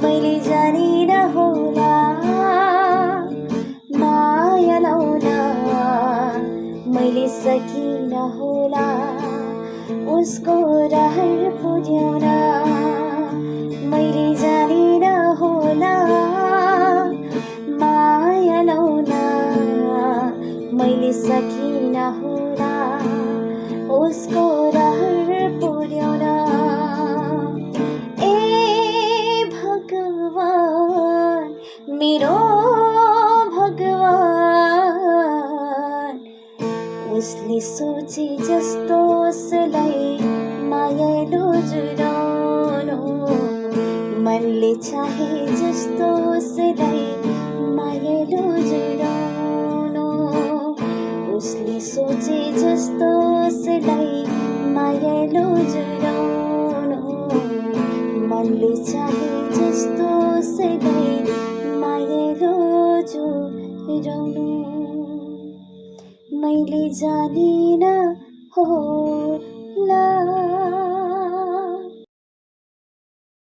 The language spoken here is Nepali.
मैले जानिन होला माया लाउन, मैले सकिन होला उसको रहर पुर्याउन। मैले जानिन होला माया लाउन, मैले सकिन होला उसको रहर पुर्याउन। ए भगवान मेरो भगवान, उसले सोचे जस्तो उसलाई मायालु जुराउनु, मनले चाहे जस्तो उसलाई मायालु जुराउनु। उसले सोचे जस्तो उसलाई मायालु जुराउनु, मनले चाहे जस्तो उसलाई मायालु जुराउनु। मैले जानिन होला।